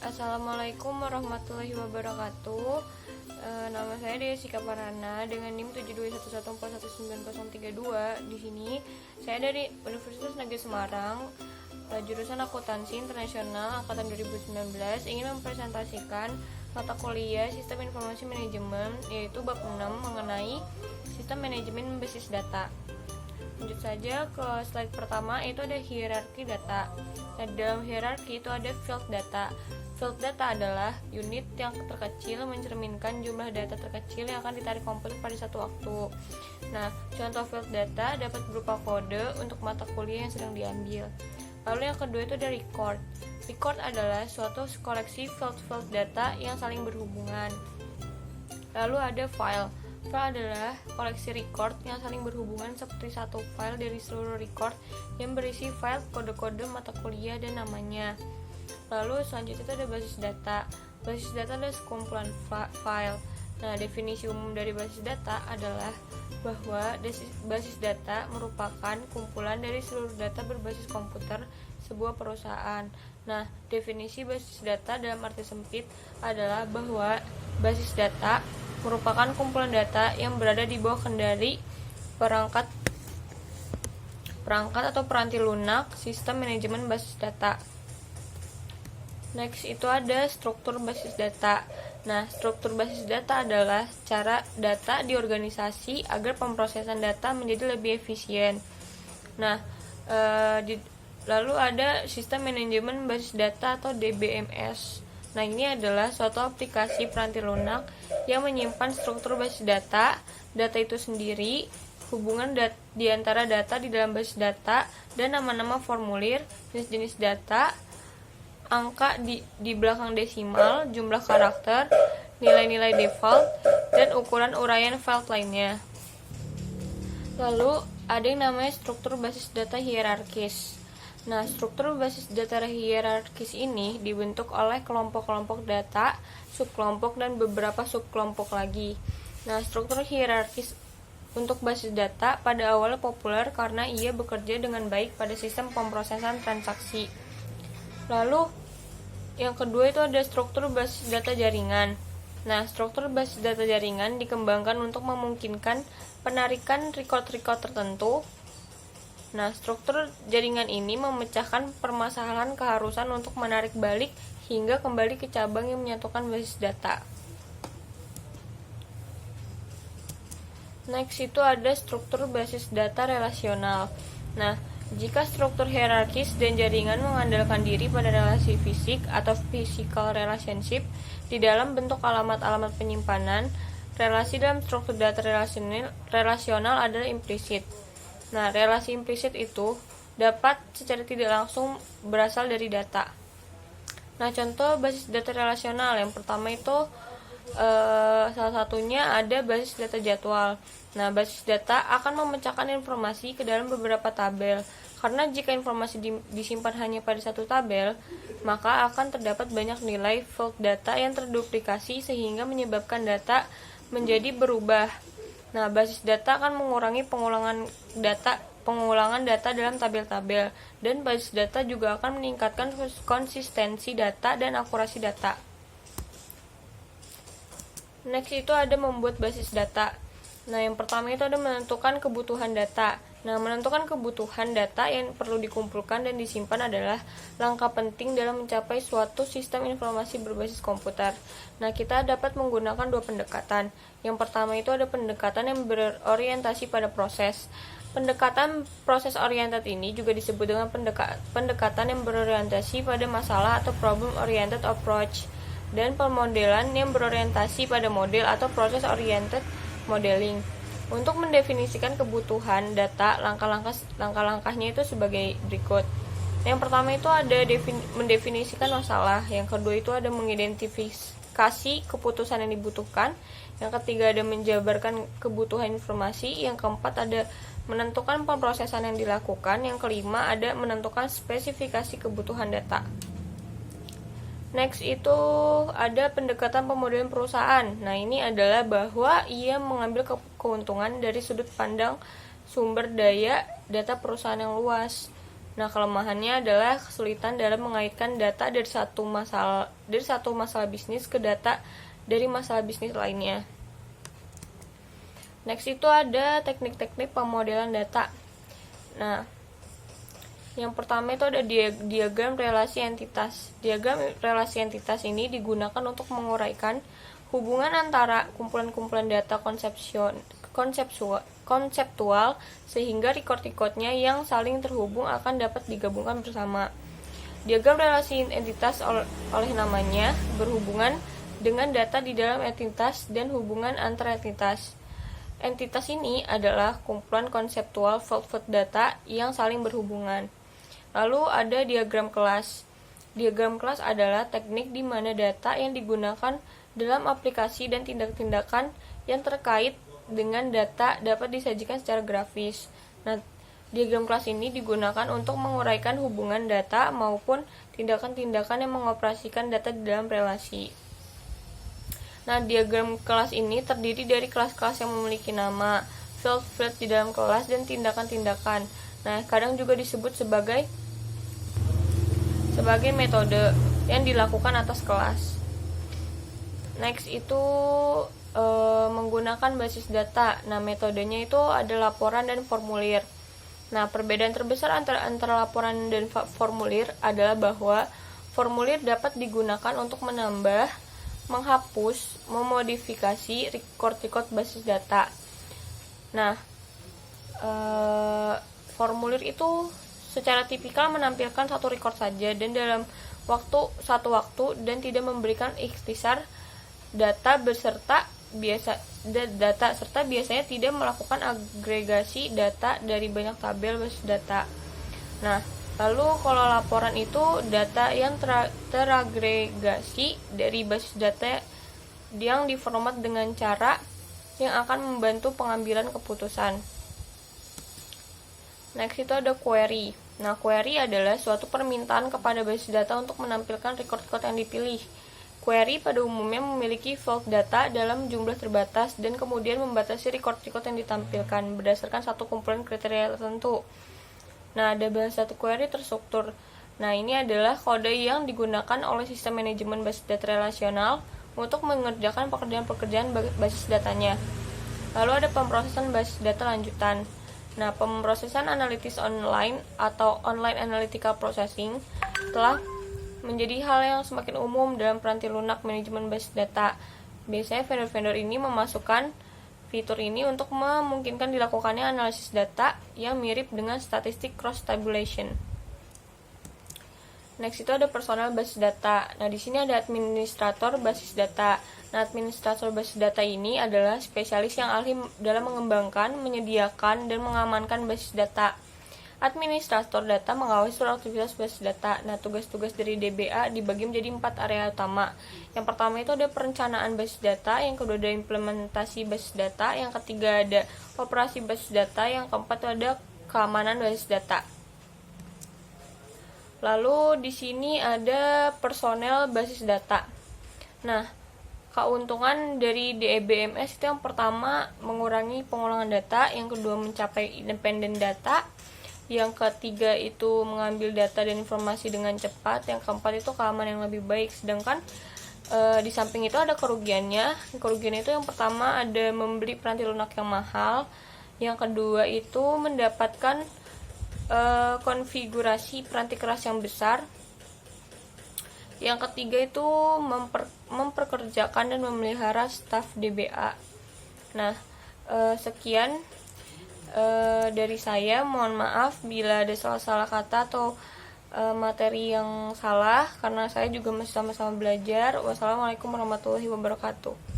Assalamualaikum warahmatullahi wabarakatuh. Nama saya Desi Kaparana dengan NIM 7211419032. Di sini saya dari Universitas Negeri Semarang, jurusan Akuntansi Internasional angkatan 2019, ingin mempresentasikan mata kuliah Sistem Informasi Manajemen, yaitu bab 6 mengenai Sistem Manajemen Basis Data. Lanjut saja ke slide pertama, itu ada hierarki data. Nah, dalam hierarki itu ada field data. Field data adalah unit yang terkecil mencerminkan jumlah data terkecil yang akan ditarik komputer pada satu waktu. Nah, contoh field data dapat berupa kode untuk mata kuliah yang sedang diambil. Lalu yang kedua itu ada record. Record adalah suatu koleksi field data yang saling berhubungan. Lalu ada file. File adalah koleksi record yang saling berhubungan seperti satu file dari seluruh record yang berisi file, kode-kode mata kuliah, dan namanya. Lalu selanjutnya itu ada basis data. Basis data adalah sekumpulan file. Nah, definisi umum dari basis data adalah bahwa basis data merupakan kumpulan dari seluruh data berbasis komputer sebuah perusahaan. Nah, definisi basis data dalam arti sempit adalah bahwa basis data merupakan kumpulan data yang berada di bawah kendali perangkat atau peranti lunak sistem manajemen basis data. Next itu ada struktur basis data. Nah, struktur basis data adalah cara data diorganisasi agar pemrosesan data menjadi lebih efisien. Nah, lalu ada sistem manajemen basis data atau DBMS. Nah, ini adalah suatu aplikasi peranti lunak yang menyimpan struktur basis data itu sendiri, hubungan di antara data di dalam basis data, dan nama-nama formulir, jenis-jenis data, angka di belakang desimal, jumlah karakter, nilai-nilai default, dan ukuran uraian file lainnya. Lalu ada yang namanya struktur basis data hierarkis. Nah, struktur basis data hierarkis ini dibentuk oleh kelompok-kelompok data, subkelompok, dan beberapa subkelompok lagi. Nah, struktur hierarkis untuk basis data pada awalnya populer karena ia bekerja dengan baik pada sistem pemrosesan transaksi. Lalu, yang kedua itu ada struktur basis data jaringan. Nah, struktur basis data jaringan dikembangkan untuk memungkinkan penarikan record-record tertentu. Nah, struktur jaringan ini memecahkan permasalahan keharusan untuk menarik balik hingga kembali ke cabang yang menyatukan basis data. Next itu ada struktur basis data relasional. Nah, jika struktur hierarkis dan jaringan mengandalkan diri pada relasi fisik atau physical relationship di dalam bentuk alamat-alamat penyimpanan, relasi dalam struktur data relasional adalah implisit. Nah, relasi implisit itu dapat secara tidak langsung berasal dari data. Nah, contoh basis data relasional yang pertama itu salah satunya ada basis data jadwal. Nah, basis data akan memecahkan informasi ke dalam beberapa tabel. Karena jika informasi disimpan hanya pada satu tabel, maka akan terdapat banyak nilai field data yang terduplikasi sehingga menyebabkan data menjadi berubah. Nah, basis data akan mengurangi pengulangan data dalam tabel-tabel, dan basis data juga akan meningkatkan konsistensi data dan akurasi data. Next itu ada membuat basis data. Nah, yang pertama itu ada menentukan kebutuhan data. Nah, menentukan kebutuhan data yang perlu dikumpulkan dan disimpan adalah langkah penting dalam mencapai suatu sistem informasi berbasis komputer. Nah, kita dapat menggunakan dua pendekatan. Yang pertama itu ada pendekatan yang berorientasi pada proses. Pendekatan proses oriented ini juga disebut dengan pendekatan yang berorientasi pada masalah atau problem oriented approach, dan pemodelan yang berorientasi pada model atau proses oriented modeling. Untuk mendefinisikan kebutuhan data, langkah-langkahnya itu sebagai berikut. Yang pertama itu ada mendefinisikan masalah. Yang kedua itu ada mengidentifikasi keputusan yang dibutuhkan. Yang ketiga ada menjabarkan kebutuhan informasi. Yang keempat ada menentukan pemrosesan yang dilakukan. Yang kelima ada menentukan spesifikasi kebutuhan data. Next itu ada pendekatan pemodelan perusahaan. Nah, ini adalah bahwa ia mengambil keuntungan dari sudut pandang sumber daya data perusahaan yang luas. Nah, kelemahannya adalah kesulitan dalam mengaitkan data dari satu masalah bisnis ke data dari masalah bisnis lainnya. Next itu ada teknik-teknik pemodelan data. Nah, yang pertama itu ada diagram relasi entitas. Diagram relasi entitas ini digunakan untuk menguraikan hubungan antara kumpulan-kumpulan data konseptual sehingga record-recordnya yang saling terhubung akan dapat digabungkan bersama. Diagram relasi entitas oleh namanya berhubungan dengan data di dalam entitas dan hubungan antar entitas. Entitas ini adalah kumpulan konseptual value data yang saling berhubungan. Lalu ada diagram kelas. Diagram kelas adalah teknik di mana data yang digunakan dalam aplikasi dan tindak-tindakan yang terkait dengan data dapat disajikan secara grafis. Nah, diagram kelas ini digunakan untuk menguraikan hubungan data maupun tindakan-tindakan yang mengoperasikan data di dalam relasi. Nah, diagram kelas ini terdiri dari kelas-kelas yang memiliki nama, field di dalam kelas, dan tindakan-tindakan. Nah, kadang juga disebut sebagai metode yang dilakukan atas kelas. Next itu menggunakan basis data. Nah, metodenya itu ada laporan dan formulir. Nah, perbedaan terbesar antara laporan dan formulir adalah bahwa formulir dapat digunakan untuk menambah, menghapus, memodifikasi record basis data. Nah, formulir itu secara tipikal menampilkan satu record saja dan dalam satu waktu dan tidak memberikan ikhtisar data serta biasanya tidak melakukan agregasi data dari banyak tabel basis data. Nah, lalu kalau laporan itu data yang teragregasi dari basis data yang diformat dengan cara yang akan membantu pengambilan keputusan. Next itu ada query. Nah, query adalah suatu permintaan kepada basis data untuk menampilkan record-record yang dipilih. Query pada umumnya memiliki field data dalam jumlah terbatas dan kemudian membatasi record-record yang ditampilkan berdasarkan satu kumpulan kriteria tertentu. Nah, ada bahasa satu query terstruktur. Nah, ini adalah kode yang digunakan oleh sistem manajemen basis data relasional untuk mengerjakan pekerjaan-pekerjaan basis datanya. Lalu ada pemrosesan basis data lanjutan. Nah, pemrosesan analitis online atau online analytical processing telah menjadi hal yang semakin umum dalam peranti lunak manajemen basis data. Biasanya vendor-vendor ini memasukkan fitur ini untuk memungkinkan dilakukannya analisis data yang mirip dengan statistik cross tabulation. Next itu ada personal basis data. Nah, di sini ada administrator basis data. Nah, administrator basis data ini adalah spesialis yang ahli dalam mengembangkan, menyediakan, dan mengamankan basis data. Administrator data mengawasi seluruh aktivitas basis data. Nah, tugas-tugas dari DBA dibagi menjadi 4 area utama. Yang pertama itu ada perencanaan basis data, yang kedua ada implementasi basis data, yang ketiga ada operasi basis data, yang keempat itu ada keamanan basis data. Lalu di sini ada personel basis data. Nah, keuntungan dari DBMS itu yang pertama mengurangi pengulangan data, yang kedua mencapai independen data, yang ketiga itu mengambil data dan informasi dengan cepat, yang keempat itu keamanan yang lebih baik. Sedangkan di samping itu ada kerugiannya. Kerugian itu yang pertama ada membeli peranti lunak yang mahal, yang kedua itu mendapatkan konfigurasi peranti keras yang besar, yang ketiga itu memperkerjakan dan memelihara staf DBA. Nah, sekian dari saya. Mohon maaf bila ada salah-salah kata atau materi yang salah, karena saya juga masih sama-sama belajar. Wassalamualaikum warahmatullahi wabarakatuh.